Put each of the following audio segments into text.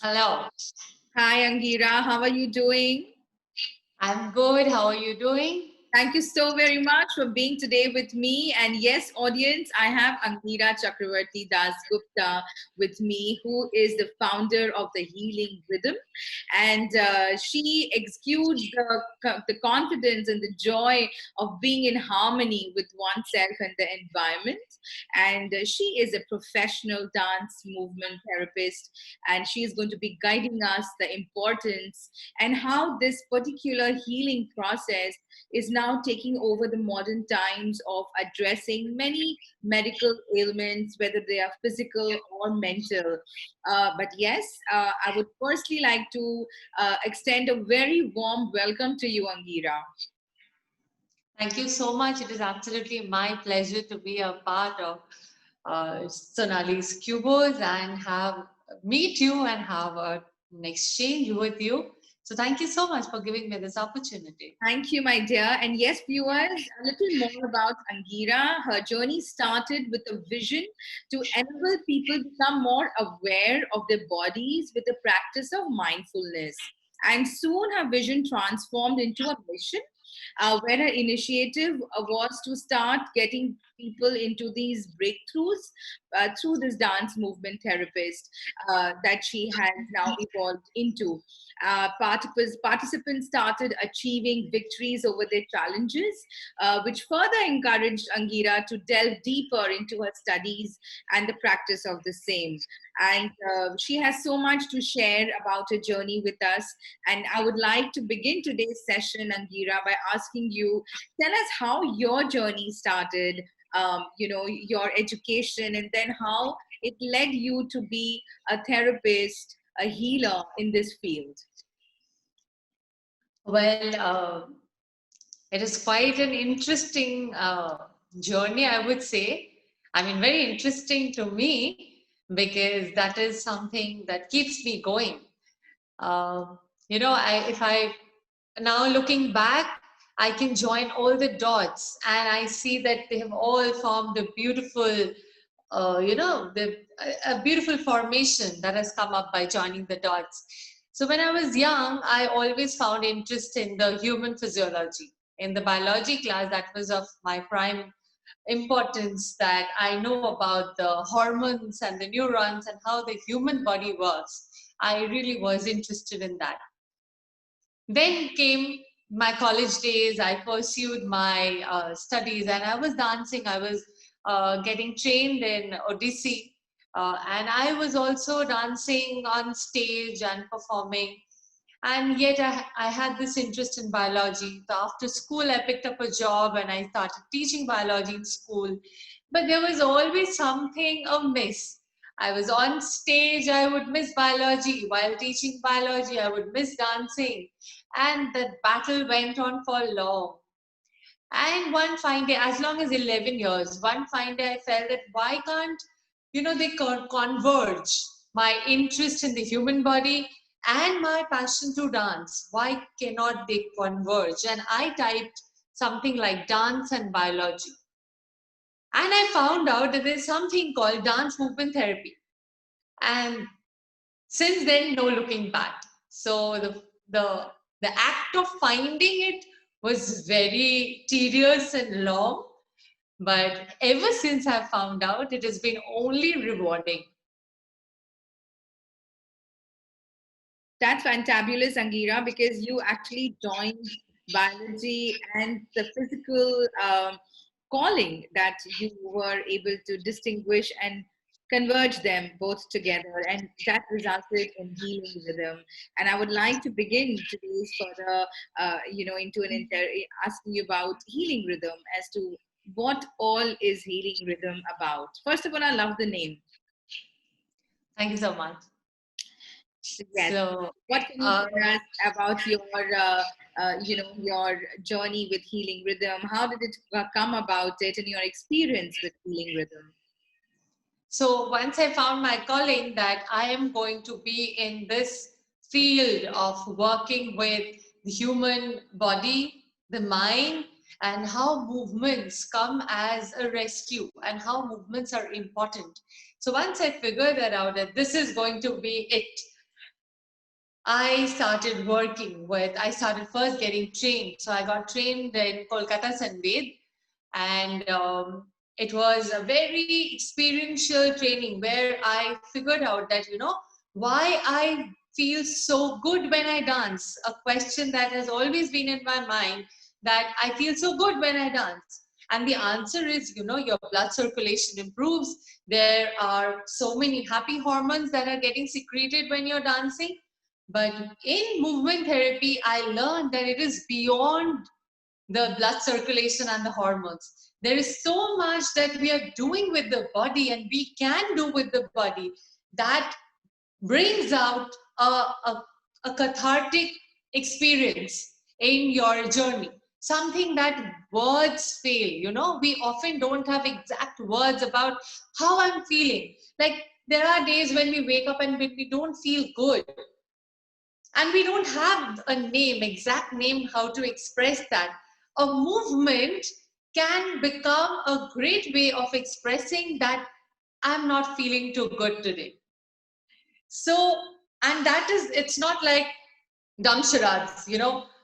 Hello, Hi, Angira. How are you doing? I'm good. How are you doing? Thank you so very much for being today with me. And yes, audience, I have Angira Chakravarti Das Gupta with me, who is the founder of the Healing Rhythm. And she exudes the confidence and the joy of being in harmony with oneself and the environment. And she is a professional dance movement therapist. And she is going to be guiding us the importance and how this particular healing process is now taking over the modern times of addressing many medical ailments, whether they are physical or mental. But yes, I would firstly like to extend a very warm welcome to you, Angira. Thank you so much. It is absolutely my pleasure to be a part of Sonali's Cubos and have meet you and have an exchange with you. So thank you so much for giving me this opportunity. Thank you, my dear. And yes, viewers, a little more about Angira. Her journey started with a vision to enable people become more aware of their bodies with the practice of mindfulness. And soon her vision transformed into a mission where her initiative was to start getting people into these breakthroughs through this dance movement therapist that she has now evolved into. Participants started achieving victories over their challenges, which further encouraged Angira to delve deeper into her studies and the practice of the same. And she has so much to share about her journey with us. And I would like to begin today's session, Angira, by asking you, tell us how your journey started, your education, and then how it led you to be a therapist, a healer in this field. Well, it is quite an interesting journey, I would say. I mean, very interesting to me because that is something that keeps me going. Uh, if I now looking back, I can join all the dots and I see that they have all formed a beautiful, a beautiful formation that has come up by joining the dots. So when I was young, I always found interest in the human physiology. In the biology class, that was of my prime importance that I know about the hormones and the neurons and how the human body works. I really was interested in that. Then came my college days. I pursued my studies and I was dancing. I was getting trained in Odissi. And I was also dancing on stage and performing. And yet I had this interest in biology. So after school, I picked up a job and I started teaching biology in school. But there was always something amiss. I was on stage, I would miss biology. While teaching biology, I would miss dancing. And that battle went on for long. And one fine day, as long as 11 years, one fine day I felt that why can't, they converge my interest in the human body and my passion to dance. Why cannot they converge? And I typed something like dance and biology. And I found out that there's something called dance movement therapy. And since then, no looking back. So the the act of finding it was very tedious and long, but ever since I found out, it has been only rewarding. That's fantabulous, Angira, because you actually joined biology and the physical calling that you were able to distinguish and converge them both together, and that resulted in healing rhythm. And I would like to begin today's further, into asking you about healing rhythm as to what all is healing rhythm about. First of all, I love the name. Thank you so much. Yes. So, What can you uh, tell us about your journey with healing rhythm? How did it come about it, and your experience with healing rhythm? so once I found my calling that I am going to be in this field of working with the human body, the mind, and how movements come as a rescue and how movements are important. So once I figured that out, that this is going to be it, I started first getting trained. So I got trained in Kolkata Sanved, and it was a very experiential training where I figured out that, why I feel so good when I dance. A question that has always been in my mind, that I feel so good when I dance. And the answer is, your blood circulation improves. There are so many happy hormones that are getting secreted when you're dancing. But in movement therapy, I learned that it is beyond the blood circulation and the hormones. There is so much that we are doing with the body and we can do with the body that brings out a cathartic experience in your journey. Something that words fail. We often don't have exact words about how I'm feeling. Like, there are days when we wake up and we don't feel good, and we don't have a name, exact name, how to express that. A movement can become a great way of expressing that I'm not feeling too good today. So, and that is, it's not like dumb charades,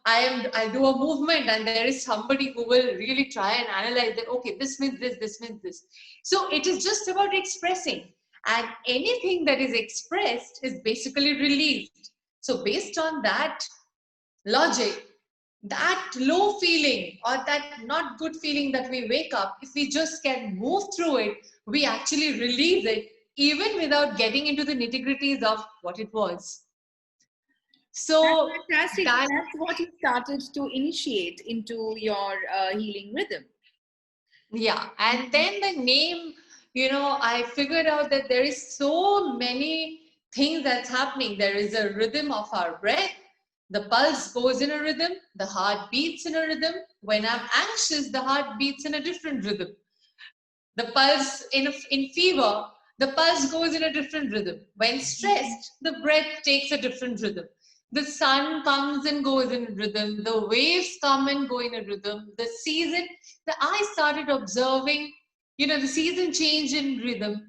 I do a movement and there is somebody who will really try and analyze that, okay, this means this means this. So it is just about expressing, and anything that is expressed is basically released. So based on that logic, that low feeling or that not good feeling that we wake up, if we just can move through it, we actually release it, even without getting into the nitty-gritties of what it was. That's So fantastic. So that, that's what you started to initiate into your healing rhythm. yeah. And then the name, I figured out that there is so many things that's happening. There is a rhythm of our breath. The pulse goes in a rhythm. The heart beats in a rhythm. When I'm anxious, the heart beats in a different rhythm. The pulse in fever, the pulse goes in a different rhythm. When stressed, the breath takes a different rhythm. The sun comes and goes in a rhythm. The waves come and go in a rhythm. The season, I started observing, the season change in rhythm.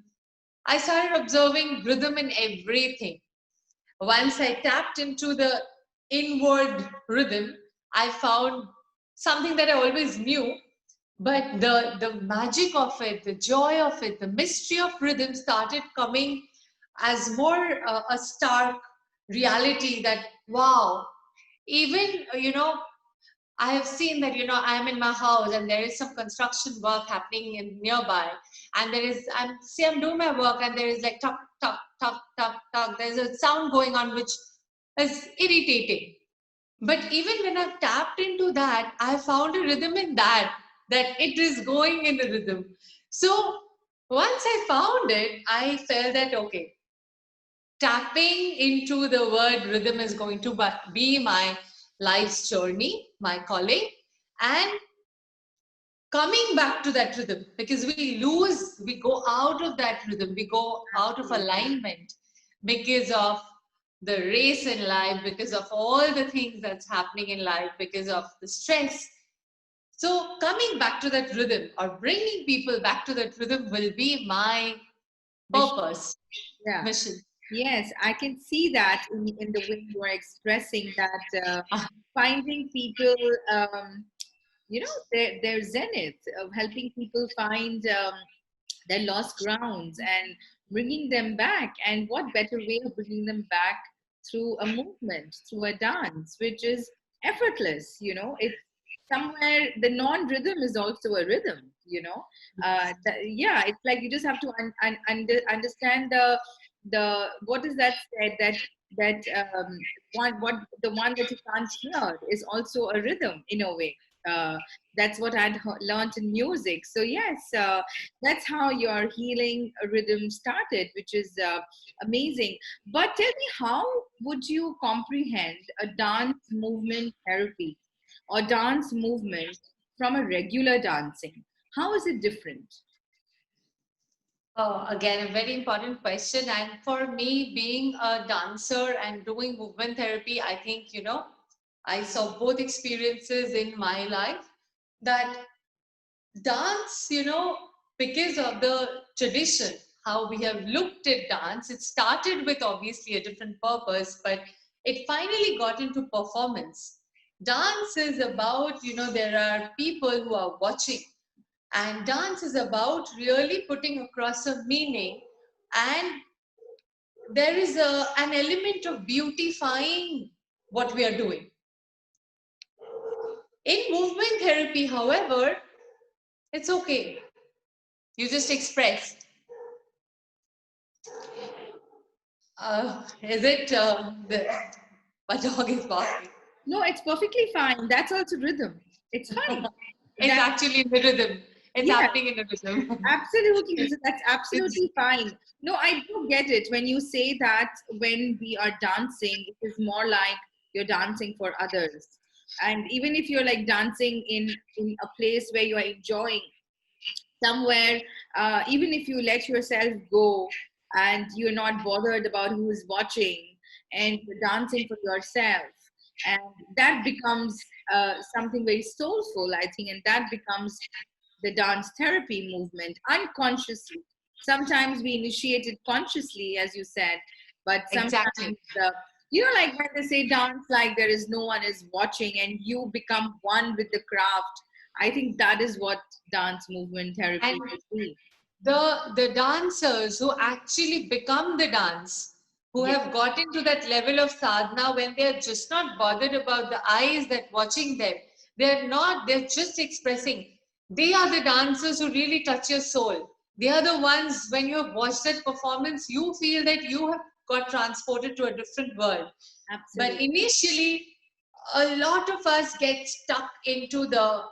I started observing rhythm in everything. Once I tapped into the inward rhythm, I found something that I always knew, but the magic of it, the joy of it, the mystery of rhythm started coming as more a stark reality that, wow, even, I have seen that, I am in my house and there is some construction work happening in nearby, and there is, I'm doing my work and there is like tuck, tuck, tuck, tuck, tuck. There's a sound going on which is irritating. But even when I've tapped into that, I found a rhythm in that it is going in a rhythm. So once I found it, I felt that, okay, tapping into the word rhythm is going to be my life's journey, my calling, and coming back to that rhythm, because we go out of that rhythm, we go out of alignment because of the race in life, because of all the things that's happening in life, because of the stress. So coming back to that rhythm or bringing people back to that rhythm will be my Mission. purpose, Yeah. mission. Yes, I can see that in the way you are expressing that, finding people, their zenith, of helping people find their lost grounds and bringing them back. And what better way of bringing them back through a movement, through a dance, which is effortless. It's somewhere the non-rhythm is also a rhythm. Yeah, it's like you just have to understand the what is that said, that what the one that you can't hear is also a rhythm in a way. uh, that's what I'd learned in music. So yes, that's how your healing rhythm started, which is amazing. But tell me, how would you comprehend a dance movement therapy or dance movement from a regular dancing? How is it different? Again, a very important question. And for me, being a dancer and doing movement therapy, I think, I saw both experiences in my life. That dance, because of the tradition, how we have looked at dance, it started with obviously a different purpose, but it finally got into performance. Dance is about, there are people who are watching, and dance is about really putting across a meaning, and there is an element of beautifying what we are doing. In movement therapy, however, it's okay. You just express. Is it my dog is barking? No, it's perfectly fine. That's also rhythm. It's fine. It's That, actually in the rhythm. It's yeah, happening in the rhythm. absolutely. So that's It's absolutely fine. No, I do get it when you say that when we are dancing, it is more like you're dancing for others. And even if you're like dancing in a place where you are enjoying somewhere, even if you let yourself go and you're not bothered about who is watching and you're dancing for yourself, and that becomes something very soulful, I think, and that becomes the dance therapy movement unconsciously. Sometimes we initiate it consciously, as you said, but exactly. sometimes, like when they say dance like there is no one is watching and you become one with the craft. I think that is what dance movement And therapy should be. the dancers who actually become the dance, who Yeah, have gotten to that level of sadhana when they're just not bothered about the eyes that watching them, they're just expressing. They are the dancers who really touch your soul. They are the ones, when you have watched that performance, you feel that you have got transported to a different world. But absolutely. initially, a lot of us get stuck into the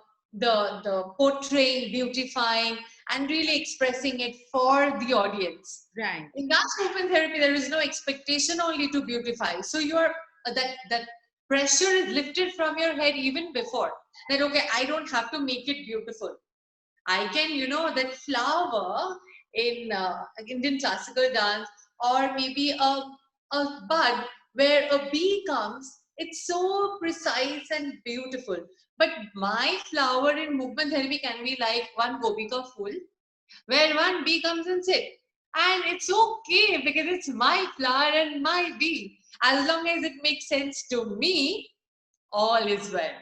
portraying, beautifying, and really expressing it for the audience. Right. In dance movement therapy, there is no expectation only to beautify. So you're that pressure is lifted from your head even before that. Okay, I don't have to make it beautiful. I can, that flower in Indian classical dance, or maybe a bud where a bee comes, it's so precise and beautiful. But my flower in movement therapy can be like one gopika fool, where one bee comes and sits. And it's okay because it's my flower and my bee. As long as it makes sense to me, all is well.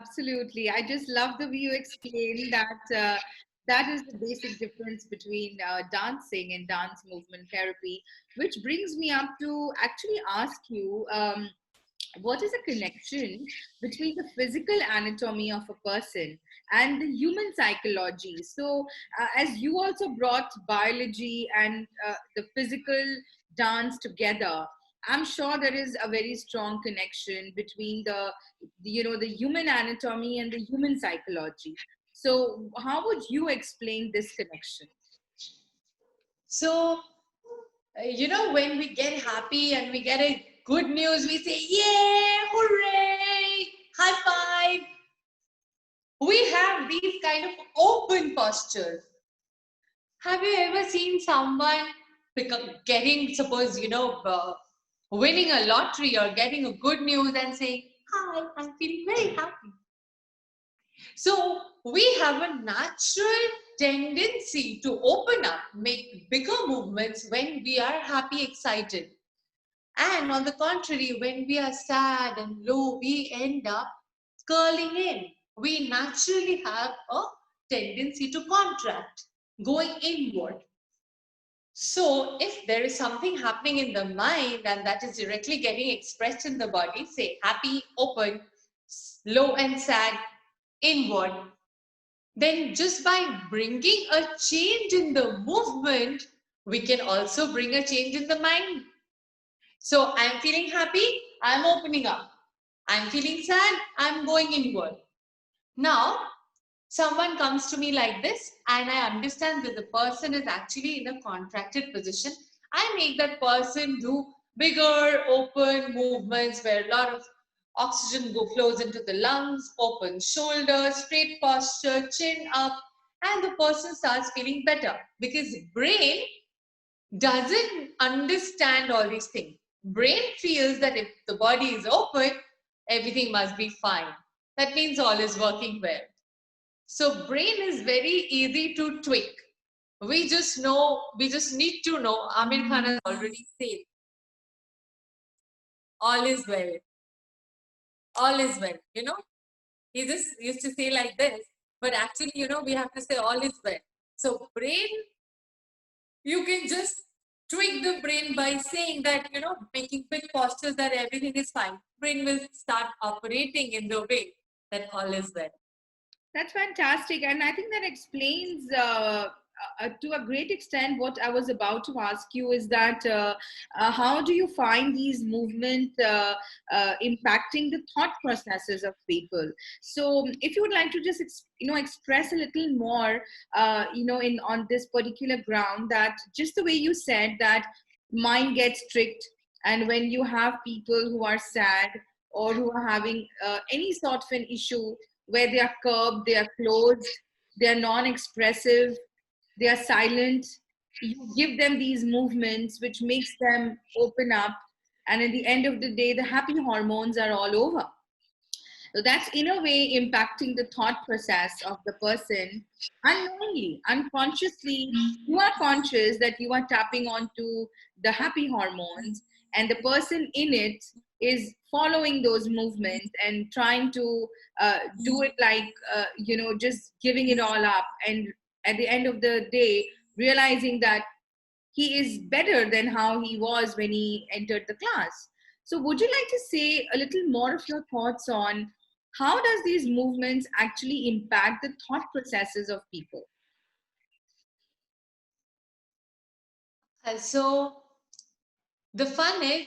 Absolutely. I just love the way you explain that that is the basic difference between dancing and dance movement therapy, which brings me up to actually ask you what is the connection between the physical anatomy of a person and the human psychology? So, as you also brought biology and the physical dance together, I'm sure there is a very strong connection between the human anatomy and the human psychology. So, how would you explain this connection? So, when we get happy and we get a good news, we say, "Yay, hooray, high five." We have these kind of open postures. Have you ever seen someone getting, suppose, winning a lottery or getting a good news and saying, "Hi, I'm feeling very happy." So we have a natural tendency to open up, make bigger movements when we are happy, excited. And on the contrary, when we are sad and low, we end up curling in. We naturally have a tendency to contract, going inward. So, if there is something happening in the mind and that is directly getting expressed in the body, say happy, open, low and sad, inward, then just by bringing a change in the movement, we can also bring a change in the mind. So I'm feeling happy, I'm opening up. I'm feeling sad, I'm going inward. Now, someone comes to me like this, and I understand that the person is actually in a contracted position. I make that person do bigger, open movements where a lot of oxygen flows into the lungs, open shoulders, straight posture, chin up, and the person starts feeling better because brain doesn't understand all these things. Brain feels that if the body is open, everything must be fine. That means all is working well. So brain is very easy to tweak. We just need to know. Amir Khan has already said, all is well. All is well. He just used to say like this, but actually, we have to say all is well. So brain, you can just trick the brain by saying that, making quick postures that everything is fine. Brain will start operating in the way that all is well. That's fantastic. And I think that explains to a great extent what I was about to ask you is that how do you find these movements impacting the thought processes of people? So if you would like to just, express a little more, in on this particular ground, that just the way you said that mind gets tricked, and when you have people who are sad or who are having any sort of an issue, where they are curbed, they are closed, they are non-expressive, they are silent. You give them these movements which makes them open up, and at the end of the day, the happy hormones are all over. So that's in a way impacting the thought process of the person unknowingly, unconsciously. You are conscious that you are tapping onto the happy hormones, and the person in it is following those movements and trying to do it like, just giving it all up. And at the end of the day, realizing that he is better than how he was when he entered the class. So would you like to say a little more of your thoughts on how does these movements actually impact the thought processes of people? So the fun is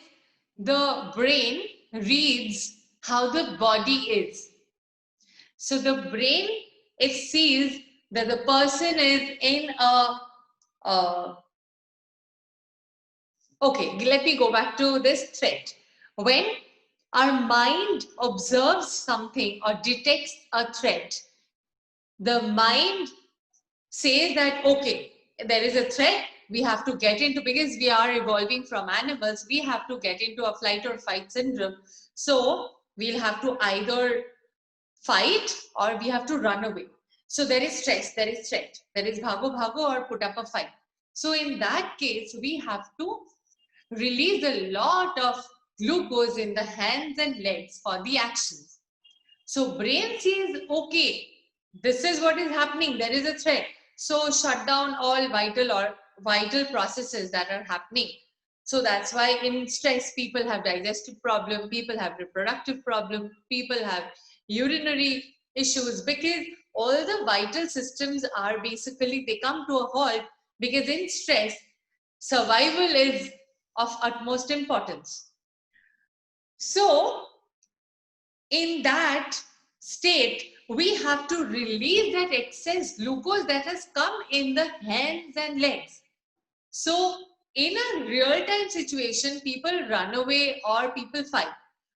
the brain reads how the body is. So the brain, it sees that the person is in okay, let me go back to this threat. When our mind observes something or detects a threat, the mind says that, okay, there is a threat, we have to get into, because we are evolving from animals, we have to get into a flight or fight syndrome. So we'll have to either fight or we have to run away. So there is stress, there is threat, there is bhago bhago or put up a fight. So in that case, we have to release a lot of glucose in the hands and legs for the actions. So brain says, okay, this is what is happening, there is a threat. So shut down all vital processes that are happening. So that's why in stress, people have digestive problem, people have reproductive problem, people have urinary issues, because all the vital systems are basically, they come to a halt, because in stress, survival is of utmost importance. So in that state, we have to release that excess glucose that has come in the hands and legs. So in a real-time situation, people run away or people fight.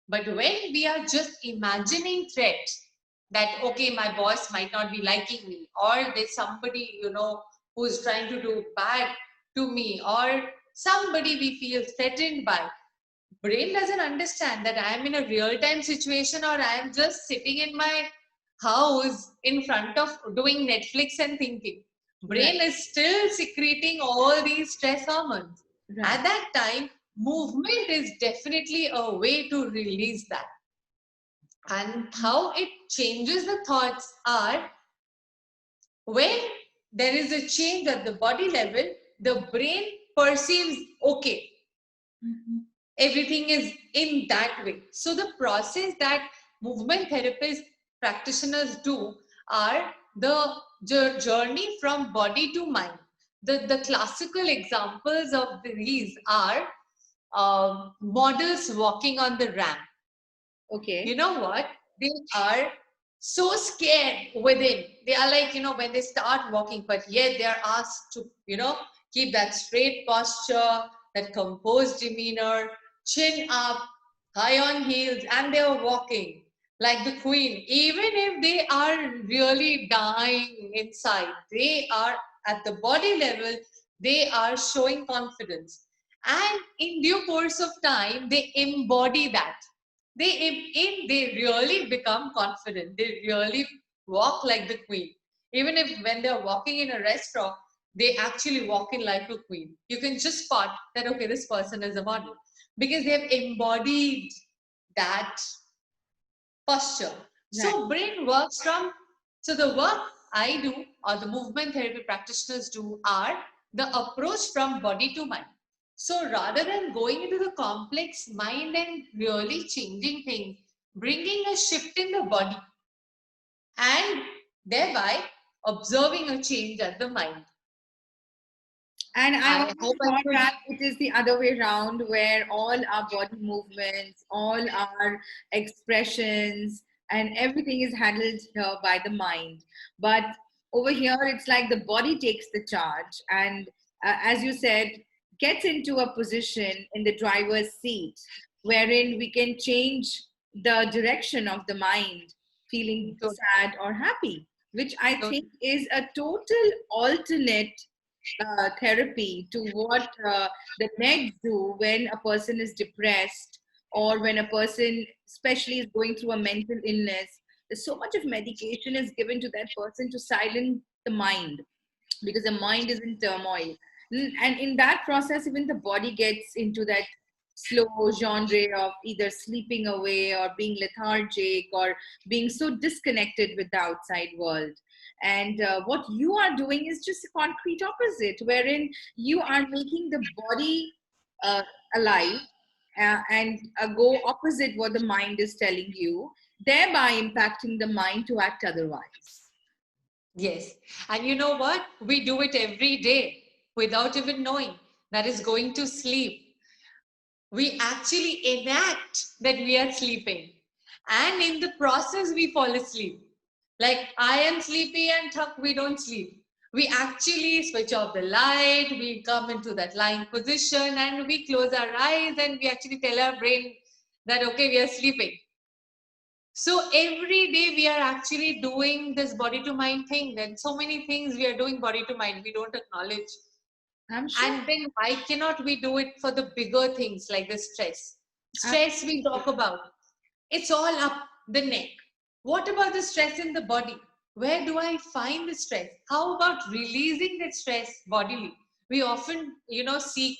But when we are just imagining threats, that, okay, my boss might not be liking me, or there's somebody, who's trying to do bad to me, or somebody we feel threatened by, brain doesn't understand that I am in a real-time situation or I am just sitting in my house in front of doing Netflix and thinking. Brain Right. is still secreting all these stress hormones. Right. At that time, movement is definitely a way to release that. And how it changes the thoughts are, when there is a change at the body level, the brain perceives, okay, everything is in that way. So the process that movement therapists, practitioners do are the journey from body to mind. The classical examples of these are models walking on the ramp. Okay. You know what? They are so scared within. They are like, when they start walking, but yet they are asked to, keep that straight posture, that composed demeanor, chin up, high on heels, and they are walking like the queen. Even if they are really dying inside, they are at the body level, they are showing confidence. And in due course of time, they embody that. They really become confident. They really walk like the queen. Even if when they're walking in a restaurant, they actually walk in like a queen. You can just spot that, okay, this person is a model. because they have embodied that posture. Right. So brain works from, so the work I do or the movement therapy practitioners do are the approach from body to mind. So rather than going into the complex mind and really changing things, bringing a shift in the body and thereby observing a change at the mind. And I I always hope I thought could. that it is the other way around, where all our body movements, all our expressions, and everything is handled here by the mind. But over here, it's like the body takes the charge, and as you said, gets into a position in the driver's seat, wherein we can change the direction of the mind, feeling sad or happy, which I think is a total alternate therapy to what the meds do when a person is depressed, or when a person especially is going through a mental illness. There's so much of medication is given to that person to silence the mind, because the mind is in turmoil. And in that process, even the body gets into that slow genre of either sleeping away or being lethargic or being so disconnected with the outside world. And what you are doing is just a concrete opposite, wherein you are making the body uh, alive, and go opposite what the mind is telling you, thereby impacting the mind to act otherwise. Yes. And you know what? We do it every day without even knowing. That is going to sleep. We actually enact that we are sleeping. And in the process, we fall asleep. Like, I am sleepy and thuk, we don't sleep. We actually switch off the light, we come into that lying position, and we close our eyes and we actually tell our brain that, okay, we are sleeping. So every day we are actually doing this body to mind thing. Then so many things we are doing body to mind, we don't acknowledge. I'm sure. And then why cannot we do it for the bigger things like the stress? Stress we talk about. It's all up the neck. What about the stress in the body? Where do I find the stress? How about releasing that stress bodily? We often, seek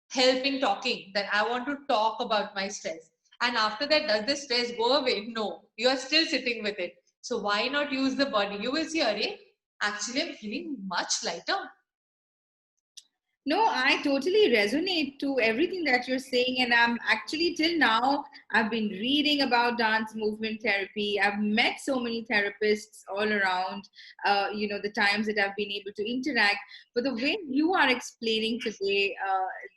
help in talking, that I want to talk about my stress. And after that, does the stress go away? No, you are still sitting with it. So why not use the body? You will see, Arey, actually, I'm feeling much lighter. No, I totally resonate to everything that you're saying. And I'm actually, till now, I've been reading about dance movement therapy. I've met so many therapists all around, the times that I've been able to interact. But the way you are explaining today,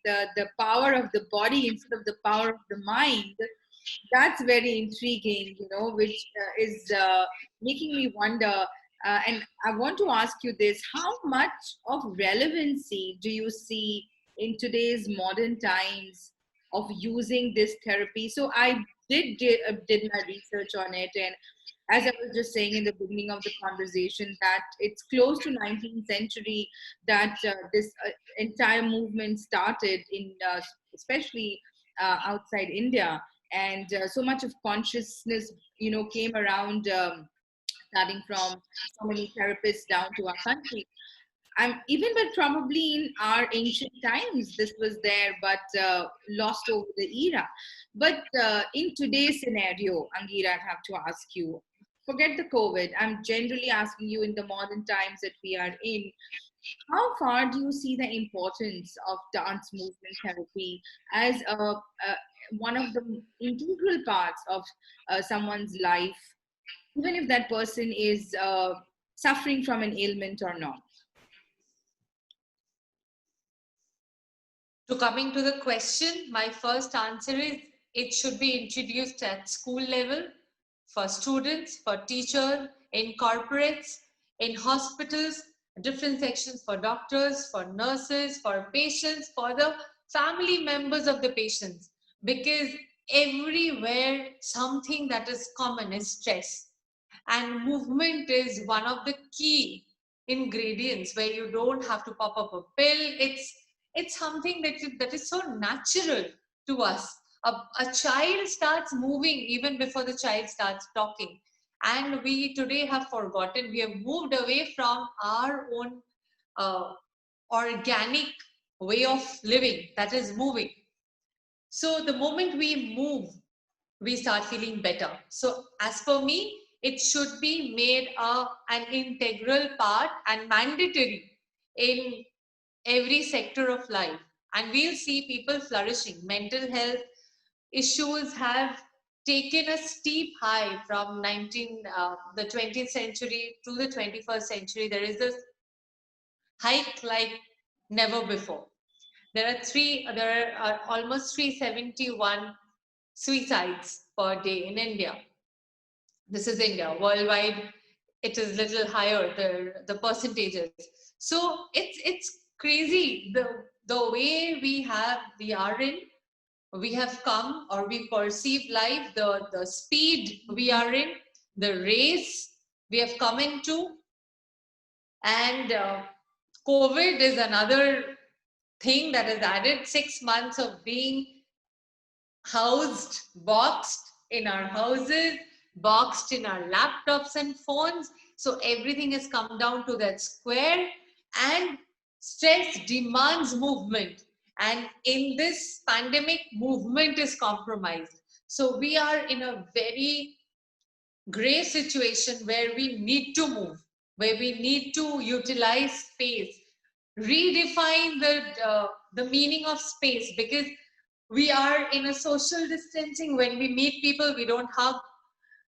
the power of the body instead of the power of the mind, that's very intriguing, which is making me wonder. And I want to ask you this: how much of relevancy do you see in today's modern times of using this therapy? So I did my research on it, and as I was just saying in the beginning of the conversation, that it's close to 19th century that this entire movement started in, especially outside India, and so much of consciousness, came around. Starting from so many therapists down to our country. Even but probably in our ancient times, this was there, but lost over the era. But in today's scenario, Angira, I have to ask you, forget the COVID. I'm generally asking you in the modern times that we are in, how far do you see the importance of dance movement therapy as one of the integral parts of someone's life, even if that person is suffering from an ailment or not? To coming to the question, my first answer is it should be introduced at school level for students, for teachers, in corporates, in hospitals, different sections for doctors, for nurses, for patients, for the family members of the patients. Because everywhere something that is common is stress. And movement is one of the key ingredients where you don't have to pop up a pill. It's something that is so natural to us. A child starts moving even before the child starts talking. And we today have forgotten, we have moved away from our own uh, organic way of living, that is moving. So the moment we move, we start feeling better. So as per me, it should be made an integral part and mandatory in every sector of life. And we'll see people flourishing. Mental health issues have taken a steep high from the 20th century to the 21st century. There is a hike like never before. There are almost 371 suicides per day in India. This is India. Worldwide, it is little higher, the percentages. So it's crazy the way we are in, we have come, or we perceive life, the speed we are in, the race we have come into. And COVID is another thing that has added 6 months of being housed, boxed in our houses, boxed in our laptops and phones. So everything has come down to that square, and stress demands movement. And in this pandemic, movement is compromised. So we are in a very gray situation where we need to move, where we need to utilize space, redefine the meaning of space, because we are in a social distancing. When we meet people, we don't hug,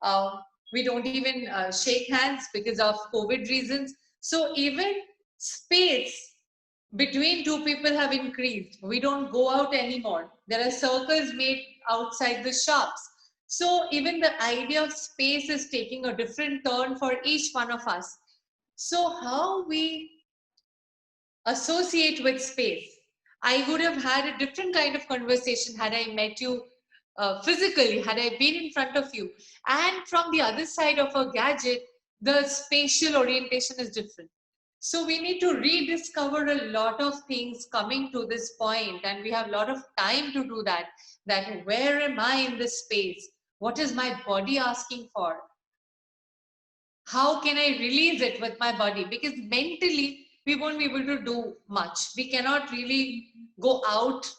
uh, we don't even shake hands because of COVID reasons. So even space between two people have increased. We don't go out anymore. There are circles made outside the shops. So even the idea of space is taking a different turn for each one of us. So how we associate with space, I would have had a different kind of conversation had I met you physically, had I been in front of you. And from the other side of a gadget, the spatial orientation is different. So we need to rediscover a lot of things coming to this point, and we have a lot of time to do that. That where am I in this space? What is my body asking for? How can I release it with my body? Because mentally, we won't be able to do much. We cannot really go out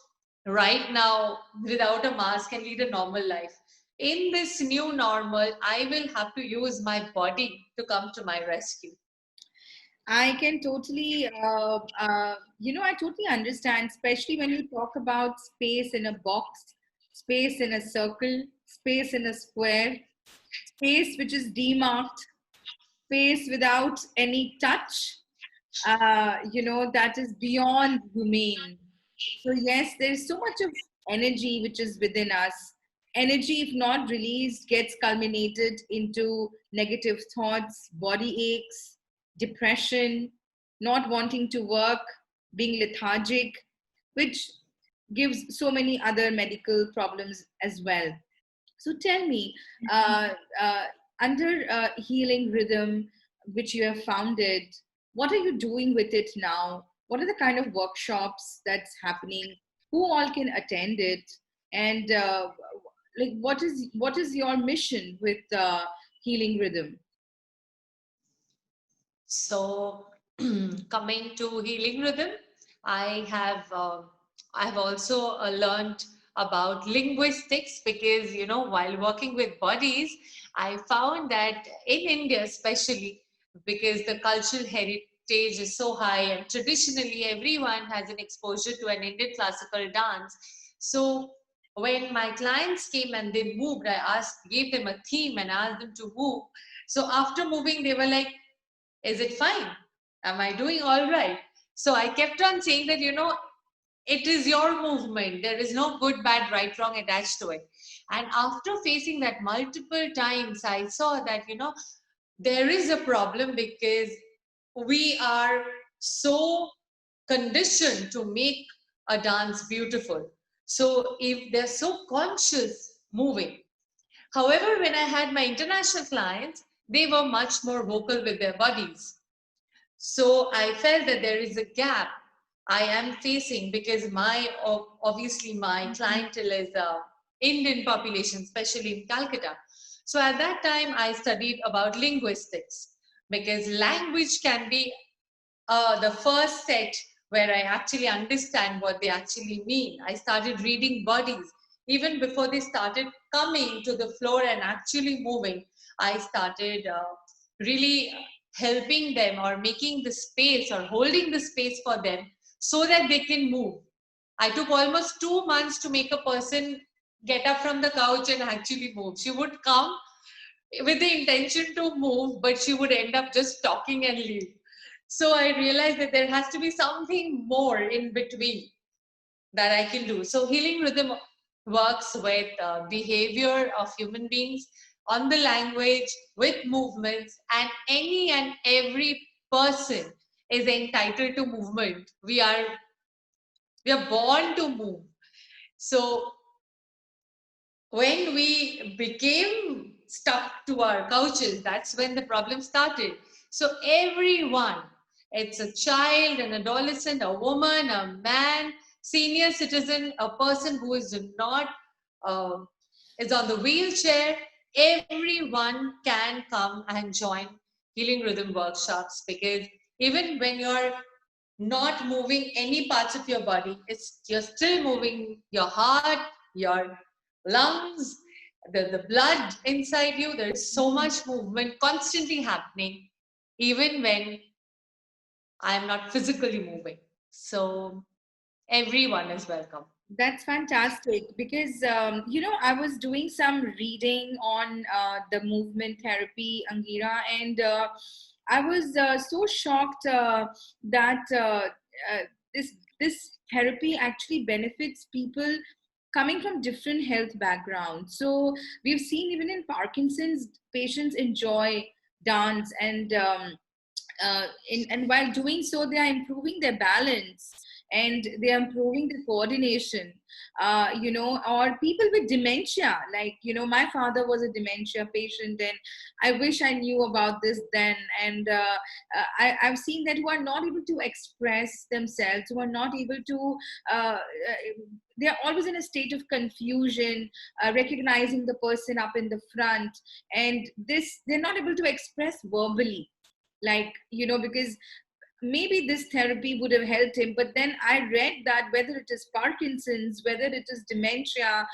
right now without a mask and lead a normal life. In this new normal, I will have to use my body to come to my rescue. I can totally, I totally understand, especially when you talk about space in a box, space in a circle, space in a square, space which is demarked, space without any touch, that is beyond humane. So, yes, there's so much of energy which is within us. Energy, if not released, gets culminated into negative thoughts, body aches, depression, not wanting to work, being lethargic, which gives so many other medical problems as well. So tell me, uh, uh, under Healing Rhythm, which you have founded, what are you doing with it now? What are the kind of workshops that's happening? Who all can attend it? And like, what is your mission with Healing Rhythm? So, coming to healing rhythm, I have I have also learned about linguistics, because while working with bodies, I found that in India, especially because the cultural heritage is so high, and traditionally everyone has an exposure to an Indian classical dance. So when my clients came and they moved, gave them a theme and asked them to move. So after moving, they were like, is it fine? Am I doing all right? So I kept on saying that, it is your movement. There is no good, bad, right, wrong attached to it. And after facing that multiple times, I saw that, there is a problem, because we are so conditioned to make a dance beautiful. So if they're so conscious moving, however, when I had my international clients, they were much more vocal with their bodies. So I felt that there is a gap I am facing, because obviously my clientele is Indian population, especially in Calcutta. So at that time, I studied about linguistics, because language can be the first set where I actually understand what they actually mean. I started reading bodies. Even before they started coming to the floor and actually moving, I started really helping them or making the space or holding the space for them so that they can move. I took almost 2 months to make a person get up from the couch and actually move. She would come with the intention to move, but she would end up just talking and leave. So I realized that there has to be something more in between that I can do. So healing rhythm works with behavior of human beings, on the language, with movements, and any and every person is entitled to movement. We are born to move. So when we became stuck to our couches, that's when the problem started. So everyone, it's a child, an adolescent, a woman, a man, senior citizen, a person who is not uh, is on the wheelchair, everyone can come and join healing rhythm workshops, because even when you're not moving any parts of your body, you're still moving your heart, your lungs, the blood inside you. There is so much movement constantly happening, even when I am not physically moving. So everyone is welcome. That's fantastic because I was doing some reading on the movement therapy, Angira, and I was so shocked that this this therapy actually benefits people coming from different health backgrounds. So we've seen even in Parkinson's, patients enjoy dance, and and while doing so, they are improving their balance and they are improving the coordination. Or people with dementia, like, my father was a dementia patient, and I wish I knew about this then. And I've seen that who are not able to express themselves, who are not able to they're always in a state of confusion, recognizing the person up in the front, and this they're not able to express verbally, like, because maybe this therapy would have helped him. But then I read that whether it is Parkinson's, whether it is dementia,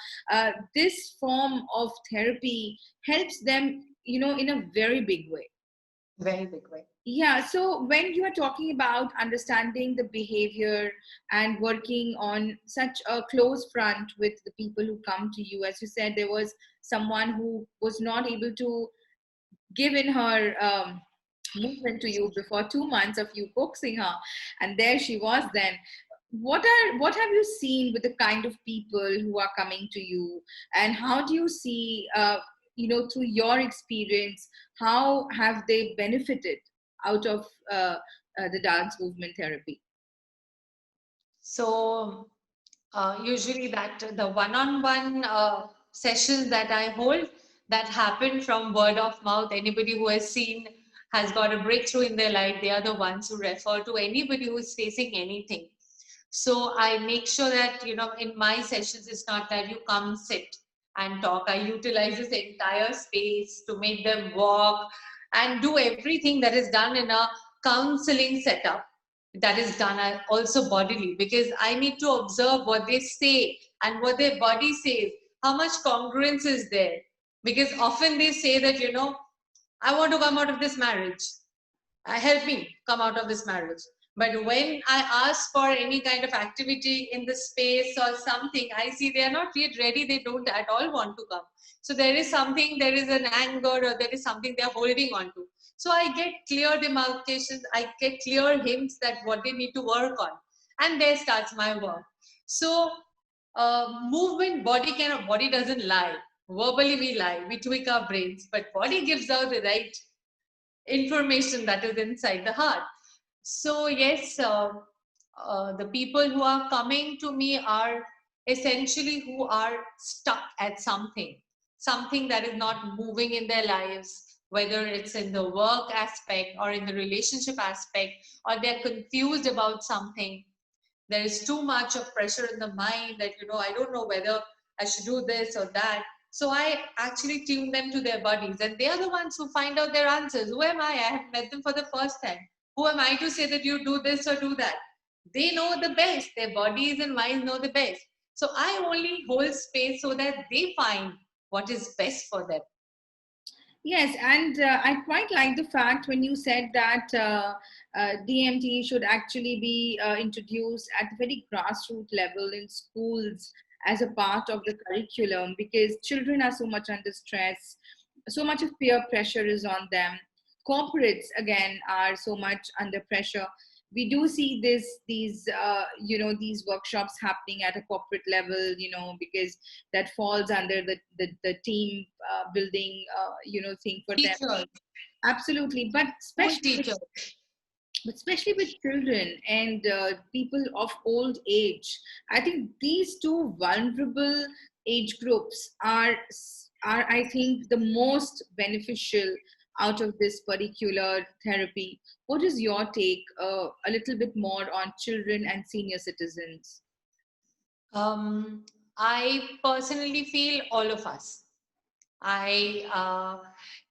this form of therapy helps them, in a very big way. Very big way. Yeah, so when you are talking about understanding the behavior and working on such a close front with the people who come to you, as you said, there was someone who was not able to give in her movement to you before 2 months of you coaxing her, and there she was then. What have you seen with the kind of people who are coming to you, and how do you see, through your experience, how have they benefited out of the dance movement therapy? So usually that the one-on-one sessions that I hold, that happen from word of mouth. Anybody who has seen, has got a breakthrough in their life, they are the ones who refer to anybody who is facing anything. So I make sure that, in my sessions, it's not that you come sit and talk. I utilize this entire space to make them walk and do everything that is done in a counseling setup, that is done also bodily, because I need to observe what they say and what their body says, how much congruence is there. Because often they say that, I want to come out of this marriage, help me come out of this marriage. But when I ask for any kind of activity in the space or something, I see they are not yet ready, they don't at all want to come. So there is something, there is an anger, or there is something they are holding on to. So I get clear demarcations, I get clear hints that what they need to work on, and there starts my work. So movement, body doesn't lie. Verbally we lie, we tweak our brains, but body gives out the right information that is inside the heart. So yes, the people who are coming to me are essentially who are stuck at something that is not moving in their lives, whether it's in the work aspect or in the relationship aspect, or they're confused about something. There is too much of pressure in the mind that, I don't know whether I should do this or that. So I actually tune them to their bodies, and they are the ones who find out their answers. Who am I? I have met them for the first time. Who am I to say that you do this or do that? they know the best. Their bodies and minds know the best. So I only hold space so that they find what is best for them. Yes, and I quite like the fact when you said that DMT should actually be introduced at the very grassroots level in schools as a part of the curriculum, because children are so much under stress, so much of peer pressure is on them. Corporates again are so much under pressure. We do see these workshops happening at a corporate level, because that falls under the team building thing for them. Teachers, Absolutely, school teachers. but especially with children and people of old age, I think these two vulnerable age groups are I think the most beneficial out of this particular therapy. What is your take, a little bit more on children and senior citizens? Um, I personally feel all of us.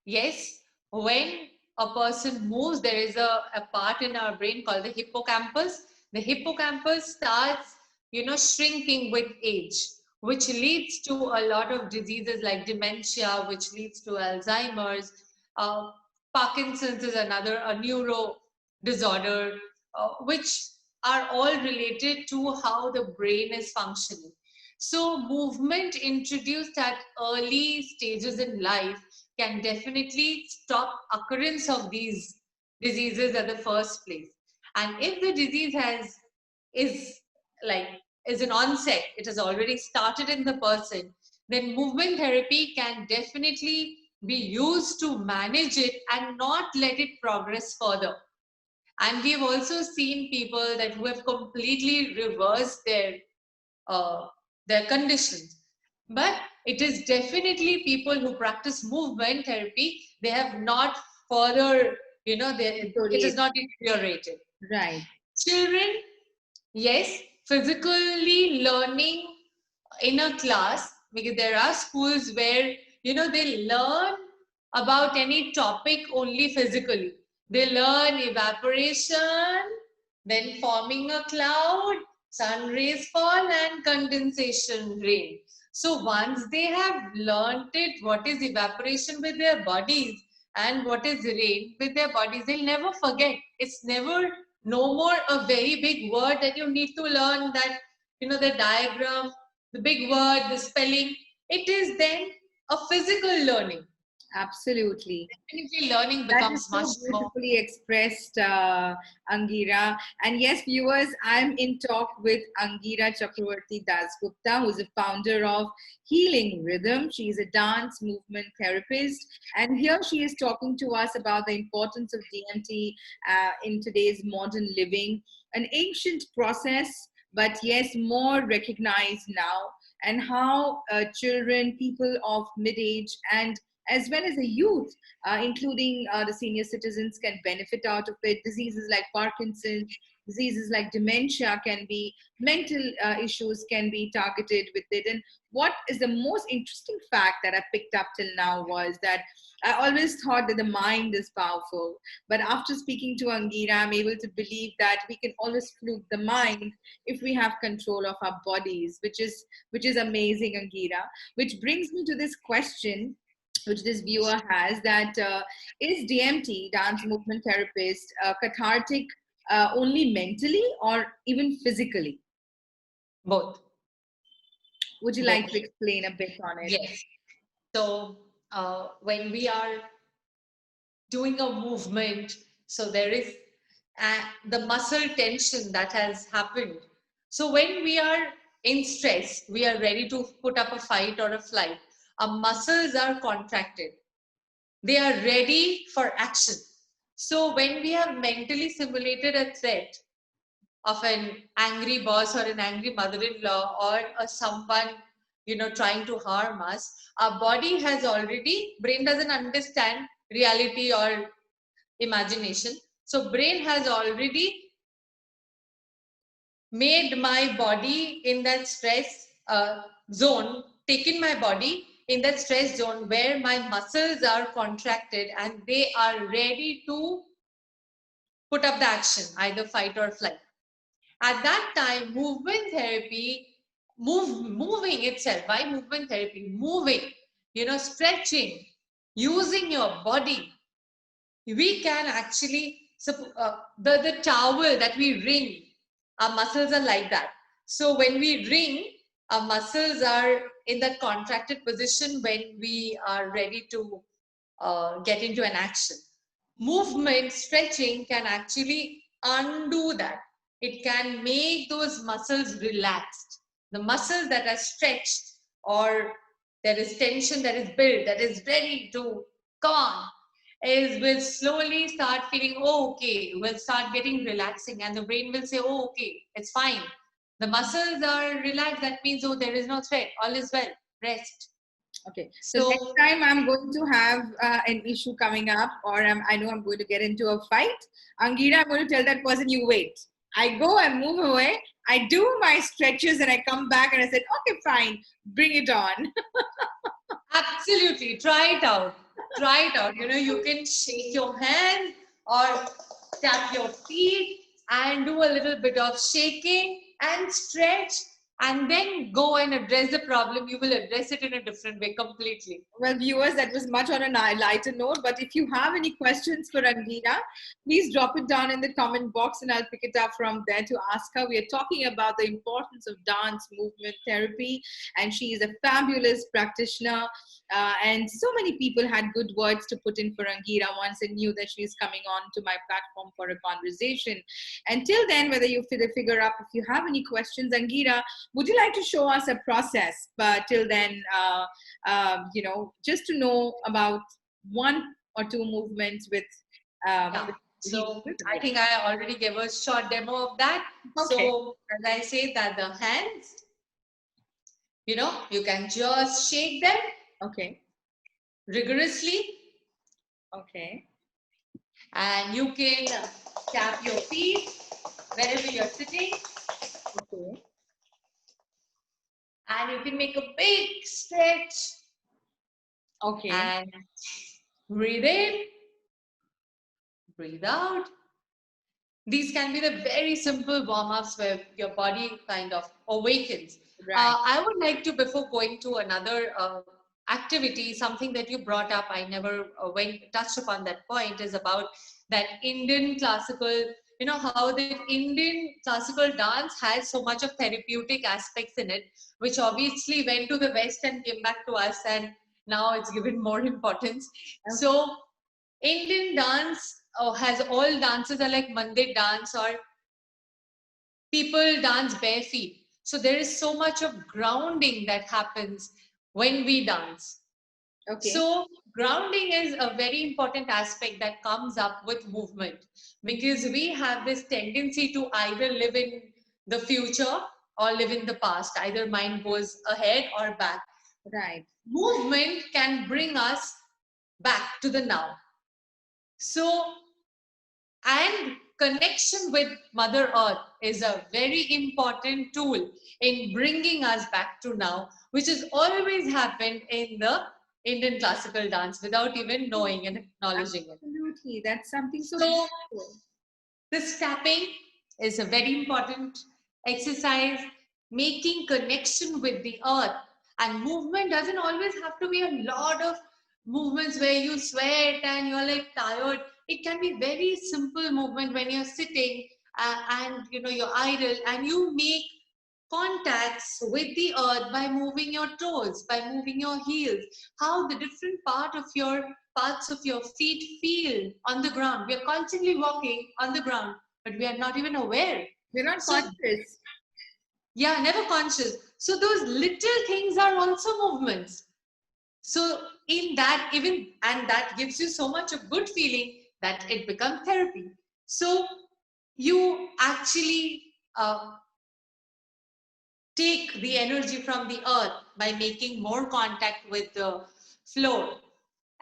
Yes, when a person moves, there is a part in our brain called the hippocampus. The hippocampus starts, shrinking with age, which leads to a lot of diseases like dementia, which leads to Alzheimer's. Uh, Parkinson's is a neuro disorder, which are all related to how the brain is functioning. So, movement introduced at early stages in life can definitely stop occurrence of these diseases at the first place. And if the disease is like is an onset, it has already started in the person, then movement therapy can definitely be used to manage it and not let it progress further. And we've also seen people that who have completely reversed uh, their conditions. But it is definitely people who practice movement therapy, they have not further, it is not deteriorated. Right. Children, yes, physically learning in a class, because there are schools where, they learn about any topic only physically. They learn evaporation, then forming a cloud, sun rays fall, and condensation rain. So once they have learned it, what is evaporation with their bodies and what is rain with their bodies, they'll never forget. It's never no more a very big word that you need to learn, that the diagram, the big word, the spelling. It is then a physical learning. Absolutely. Definitely learning That is becomes much so more. beautifully expressed, Angira. And yes, viewers, I'm in talk with Angira Chakravarti Dasgupta, who's the founder of Healing Rhythm. She's a dance movement therapist. And here she is talking to us about the importance of DMT in today's modern living, an ancient process, but yes, more recognized now, and how children, people of mid age, and as well as the youth, including the senior citizens, can benefit out of it. Diseases like Parkinson's, diseases like dementia can be, mental issues can be targeted with it. And what is the most interesting fact that I picked up till now was that I always thought that the mind is powerful. But after speaking to Angira, I'm able to believe that we can always fluke the mind if we have control of our bodies, which is amazing, Angira. Which brings me to this question which this viewer has, that is DMT, dance movement therapist, cathartic only mentally or even physically? Both. Would you like Both. to explain a bit on it? Yes. So when we are doing a movement, so there is the muscle tension that has happened. So when we are in stress, we are ready to put up a fight or a flight. Our muscles are contracted. They are ready for action. So when we have mentally simulated a threat of an angry boss or an angry mother-in-law or someone trying to harm us, our body has already, brain doesn't understand reality or imagination, so brain has already made my body in that stress zone, taken my body in that stress zone where my muscles are contracted and they are ready to put up the action, either fight or flight. At that time, movement therapy, moving itself, why movement therapy? Moving, stretching, using your body, we can actually, the towel that we wring, our muscles are like that. So when we wring, our muscles are in that contracted position when we are ready to get into an action. Movement, stretching can actually undo that. It can make those muscles relaxed. The muscles that are stretched, or there is tension that is built, that is ready to come on, is will slowly start feeling, oh, okay, will start getting relaxing, and the brain will say, oh, okay, it's fine. The muscles are relaxed. That means, oh, there is no threat. All is well. Rest. Okay, so next So time I'm going to have an issue coming up, or I know I'm going to get into a fight. Angeeta, I'm going to tell that person, you wait. I go, I move away, I do my stretches, and I come back and I said, okay, fine, bring it on. absolutely, try it out. Try it out. You can shake your hands or tap your feet and do a little bit of shaking and stretch, and then go and address the problem. You will address it in a different way completely. Well, viewers, that was much on a lighter note. But if you have any questions for Angeeta, please drop it down in the comment box and I'll pick it up from there to ask her. We are talking about the importance of dance movement therapy, and she is a fabulous practitioner. And so many people had good words to put in for Angeeta once they knew that she's coming on to my platform for a conversation. Until then, whether you figure out if you have any questions, Angeeta, would you like to show us a process? But till then, just to know about one or two movements with. Yeah. So I think I already gave a short demo of that. Okay. So as I say that the hands, you can just shake them Okay. rigorously, Okay. and you can tap your feet wherever you're sitting, Okay. and you can make a big stretch Okay. and breathe in, breathe out. These can be the very simple warm-ups where your body kind of awakens. Right. I would like to, before going to another activity, something that you brought up, I never touched upon that point, is about that Indian classical, how the Indian classical dance has so much of therapeutic aspects in it, which obviously went to the West and came back to us, and now it's given more importance. Okay. So Indian dance has all dances are like Mandir dance, or people dance bare feet. So there is so much of grounding that happens when we dance. Okay. So grounding is a very important aspect that comes up with movement, because we have this tendency to either live in the future or live in the past. Either mind goes ahead or back. Right. Movement can bring us back to the now. So, and connection with Mother Earth is a very important tool in bringing us back to now, which has always happened in the Indian classical dance without even knowing and acknowledging it. Absolutely. That's something so So, beautiful. this tapping is a very important exercise, making connection with the earth. And movement doesn't always have to be a lot of movements where you sweat and you're like tired. It can be very simple movement when you're sitting and you're idle, and you make contacts with the earth by moving your toes, by moving your heels, how the different parts of your feet feel on the ground. We are constantly walking on the ground, but we are not even aware. We're not So, conscious. yeah, never conscious. So those little things are also movements. So in that, and that gives you so much of good feeling that it becomes therapy. So you actually take the energy from the earth by making more contact with the floor.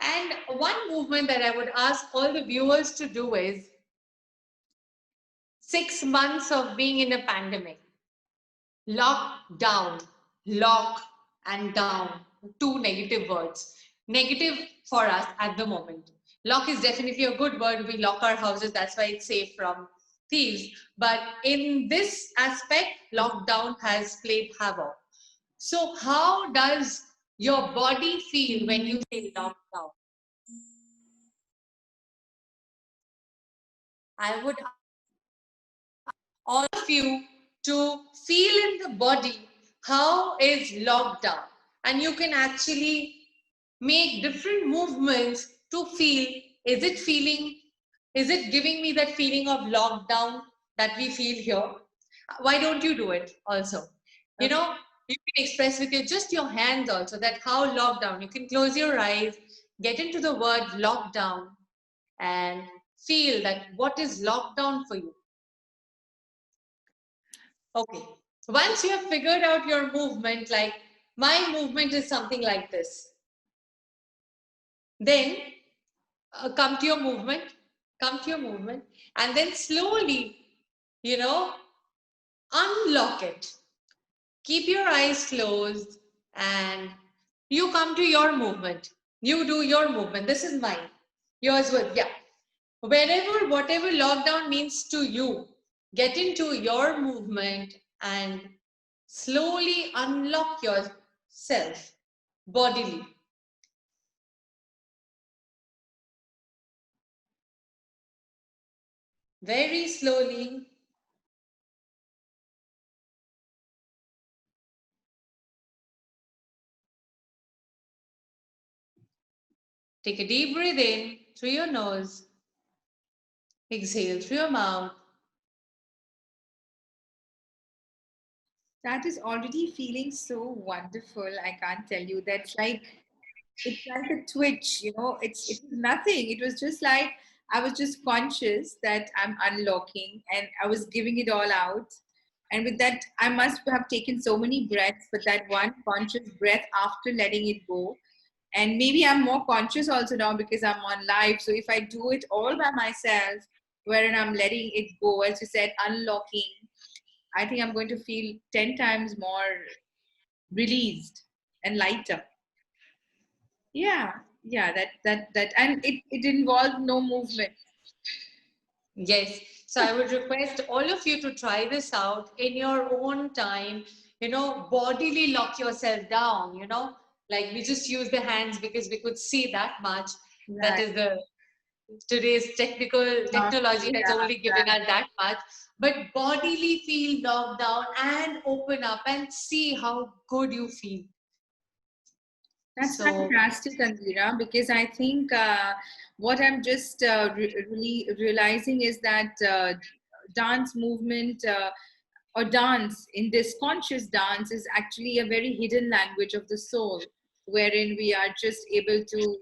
And one movement that I would ask all the viewers to do is 6 months of being in a pandemic. Lock down, lock and down, two negative words. Negative for us at the moment. Lock is definitely a good word. We lock our houses. That's why it's safe from thieves. But in this aspect, lockdown has played havoc. So how does your body feel when you say lockdown? I would all of you to feel in the body how is lockdown, and you can actually make different movements to feel, is it giving me that feeling of lockdown that we feel here? Why don't you do it also? You Okay. know, you can express with your just your hands also that how lockdown. You can close your eyes, get into the word lockdown, and feel that what is lockdown for you. Okay. Once you have figured out your movement, like my movement is something like this, then come to your movement, come to your movement, and then slowly, you know, unlock it. Keep your eyes closed and you come to your movement. You do your movement. This is mine. Yours would, yeah. Wherever, whatever lockdown means to you, get into your movement and slowly unlock yourself bodily. Very slowly. Take a deep breath in through your nose. Exhale through your mouth. That is already feeling so wonderful. I can't tell you. That's like it's like a twitch, you know. It was nothing. It was just like I was just conscious that I'm unlocking and I was giving it all out. And with that, I must have taken so many breaths, but that one conscious breath after letting it go. And maybe I'm more conscious also now because I'm on live. So if I do it all by myself, wherein I'm letting it go, as you said, unlocking, I think I'm going to feel 10 times more released and lighter. Yeah, yeah, and it involved no movement. Yes. So I would request all of you to try this out in your own time. Bodily lock yourself down, like we just use the hands because we could see that much. That Right. is the today's technology has Yeah, only given us that much. But bodily feel locked down and open up and see how good you feel. that's So fantastic, Andira, because I think what I'm just really realizing is that dance movement or dance in this conscious dance is actually a very hidden language of the soul, wherein we are just able to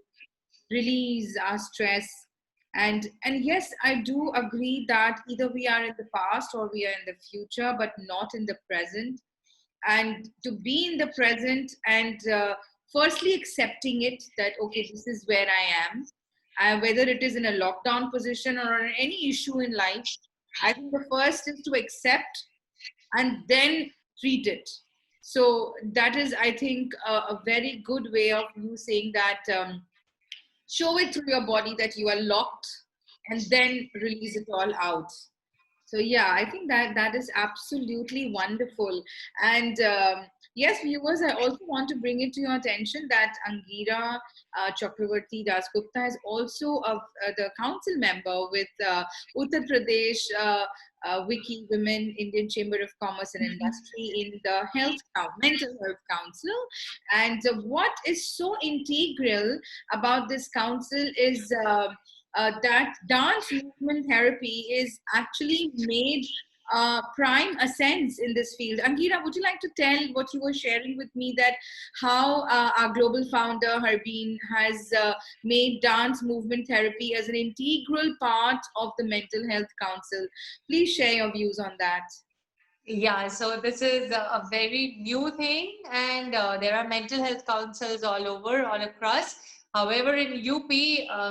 release our stress. And yes, I do agree that either we are in the past or we are in the future, but not in the present. And to be in the present and firstly accepting it that okay, this is where I am, whether it is in a lockdown position or on any issue in life, I think the first is to accept and then treat it. So that is, I think, a very good way of you saying that show it through your body that you are locked and then release it all out. So yeah, I think that is absolutely wonderful. And yes, viewers, I also want to bring it to your attention that Angira Chakravarti Dasgupta is also the council member with Uttar Pradesh Wiki Women Indian Chamber of Commerce and Industry in the Mental Health Council. And what is so integral about this council is that dance movement therapy is actually made prime ascents in this field. Angira, would you like to tell what you were sharing with me that how our global founder Harbeen has made dance movement therapy as an integral part of the Mental Health Council? Please share your views on that. yeah, so this is a very new thing, and there are mental health councils all over, all across. However, in UP,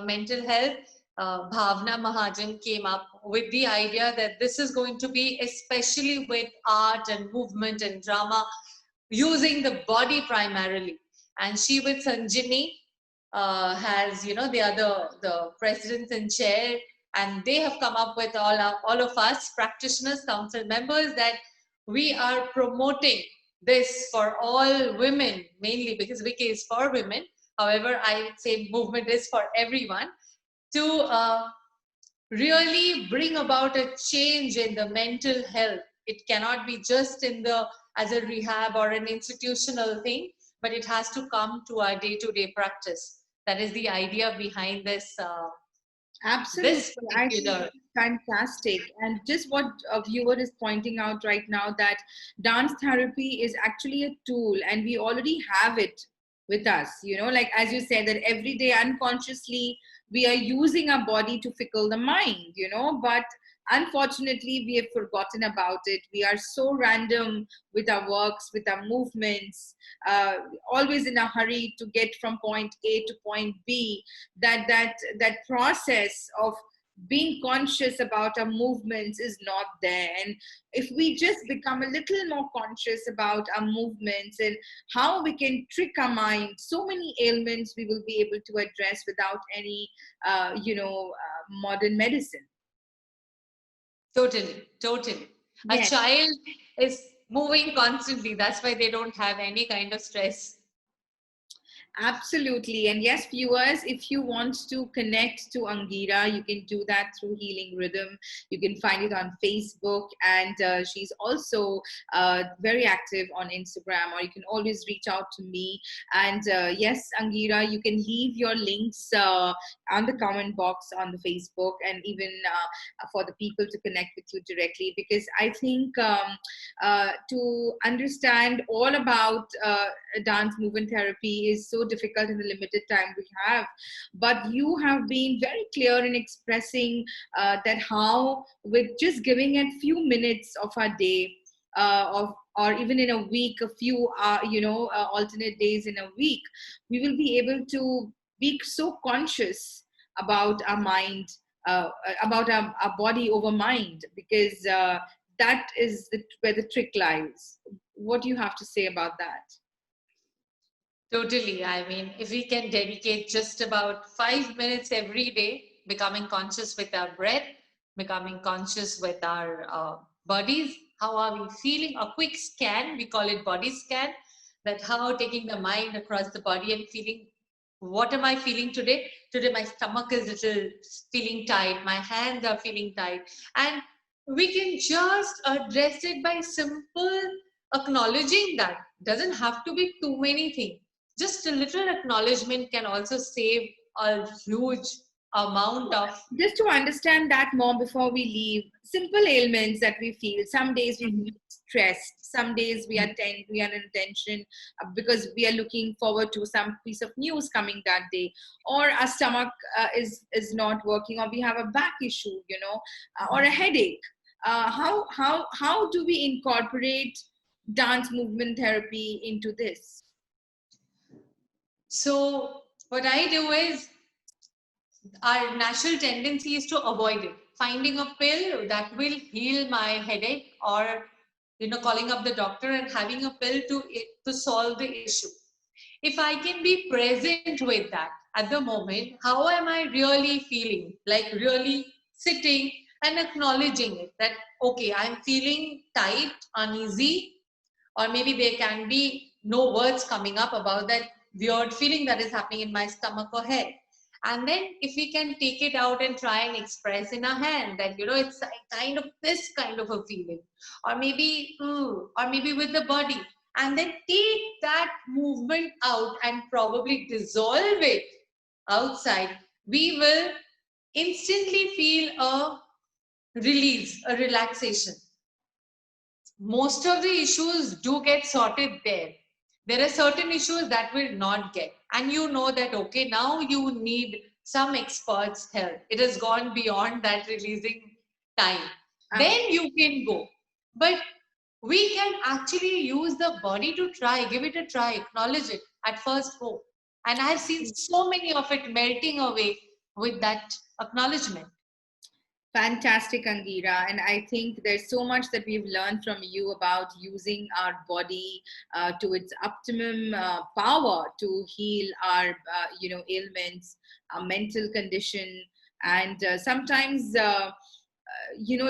mental health, Bhavna Mahajan came up with the idea that this is going to be especially with art and movement and drama, using the body primarily. And she with Sanjini has, they are the president and chair and they have come up with all of us practitioners, council members, that we are promoting this for all women, mainly because Wiki is for women. However, I would say movement is for everyone, to really bring about a change in the mental health. It cannot be just in the as a rehab or an institutional thing, but it has to come to our day-to-day practice. That is the idea behind Absolutely. this I think particular. fantastic. And just what a viewer is pointing out right now, that dance therapy is actually a tool and we already have it with us. Like as you said, that every day unconsciously we are using our body to fickle the mind, but unfortunately we have forgotten about it. We are so random with our works, with our movements, uh, always in a hurry to get from point A to point B, that process of being conscious about our movements is not there. And if we just become a little more conscious about our movements and how we can trick our mind, so many ailments we will be able to address without any modern medicine. Totally, totally. A Yes. child is moving constantly. That's why they don't have any kind of stress. Absolutely. And yes, viewers, if you want to connect to Angira, you can do that through Healing Rhythm. You can find it on Facebook, and she's also very active on Instagram, or you can always reach out to me. And yes, Angira, you can leave your links on the comment box on the Facebook, and even for the people to connect with you directly, because I think to understand all about dance movement therapy is so difficult in the limited time we have. But you have been very clear in expressing that how, with just giving it few minutes of our day, of or even in a week, a few alternate days in a week, we will be able to be so conscious about our mind, about our body over mind, because that is where the trick lies. What do you have to say about that? Totally. I mean, if we can dedicate just about 5 minutes every day, becoming conscious with our breath, becoming conscious with our bodies, how are we feeling? A quick scan, we call it body scan, that how taking the mind across the body and feeling, what am I feeling today? Today, my stomach is little feeling tight, my hands are feeling tight. And we can just address it by simple acknowledging that. Doesn't have to be too many things. Just a little acknowledgement can also save a huge amount of. Just to understand that more before we leave, simple ailments that we feel. Some days we feel stressed. Some days we are in tension because we are looking forward to some piece of news coming that day, or our stomach is not working, or we have a back issue, or a headache. How do we incorporate dance movement therapy into this? So what I do is, our natural tendency is to avoid it. Finding a pill that will heal my headache, or calling up the doctor and having a pill to solve the issue. If I can be present with that at the moment, how am I really feeling? Like really sitting and acknowledging it, that okay, I'm feeling tight, uneasy, or maybe there can be no words coming up about that weird feeling that is happening in my stomach or head. And then if we can take it out and try and express in our hand that it's kind of this kind of a feeling, or maybe or maybe with the body, and then take that movement out and probably dissolve it outside, we will instantly feel a release, a relaxation. Most of the issues do get sorted there. There are certain issues that will not get, and that okay, now you need some expert's help. It has gone beyond that releasing time. Then you can go. But we can actually use the body to try, give it a try, acknowledge it at first go. And I've seen so many of it melting away with that acknowledgement. Fantastic, Angira. And I think there's so much that we've learned from you about using our body to its optimum power to heal our, ailments, our mental condition, And sometimes,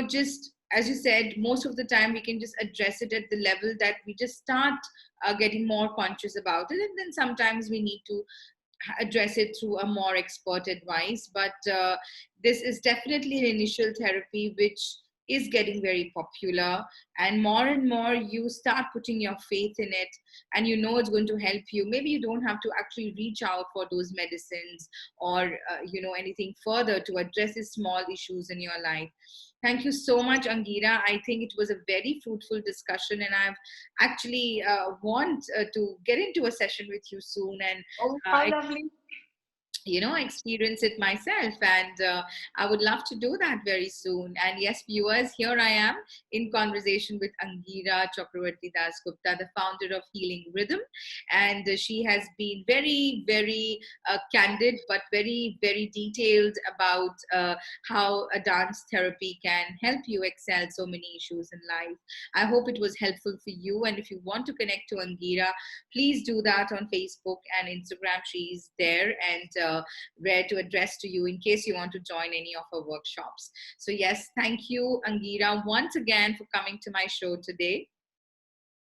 just as you said, most of the time we can just address it at the level that we just start getting more conscious about it. And then sometimes we need to address it through a more expert advice. But this is definitely an initial therapy which is getting very popular, and more you start putting your faith in it, and you know it's going to help you. Maybe you don't have to actually reach out for those medicines or anything further to address these small issues in your life. Thank you so much, Angira. I think it was a very fruitful discussion, and I've actually want to get into a session with you soon and Oh, how uh, lovely. experience it myself. And I would love to do that very soon. And yes, viewers, here I am in conversation with Angira Chakravarti Dasgupta, the founder of Healing Rhythm. And she has been very, very candid, but very, very detailed about how a dance therapy can help you excel so many issues in life. I hope it was helpful for you. And if you want to connect to Angira, please do that on Facebook and Instagram. She's there, and where to address to you in case you want to join any of her workshops. So yes, thank you, Angira, once again for coming to my show today.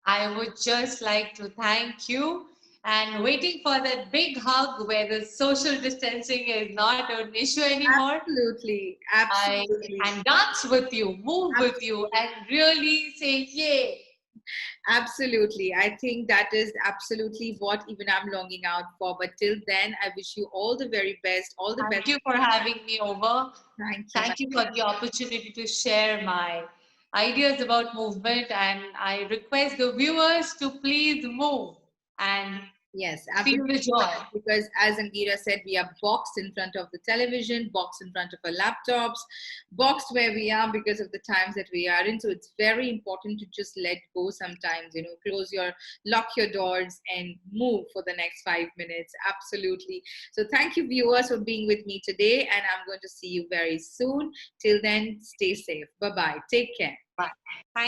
I would just like to thank you and waiting for that big hug where the social distancing is not an issue anymore. Absolutely, I absolutely, and dance with you, move with you, and really say yay. absolutely. I think that is absolutely what even I'm longing out for. But till then, I wish you all the very best, all the best. Thank you for having me over. Thank you. Thank you for the opportunity to share my ideas about movement, and I request the viewers to please move and Yes, feel absolutely. the joy. Because as Angira said, we are boxed in front of the television, boxed in front of our laptops, boxed where we are because of the times that we are in. So it's very important to just let go sometimes, lock your doors and move for the next 5 minutes. Absolutely. So thank you, viewers, for being with me today. And I'm going to see you very soon. Till then, stay safe. Bye bye. Take care. Bye. Thank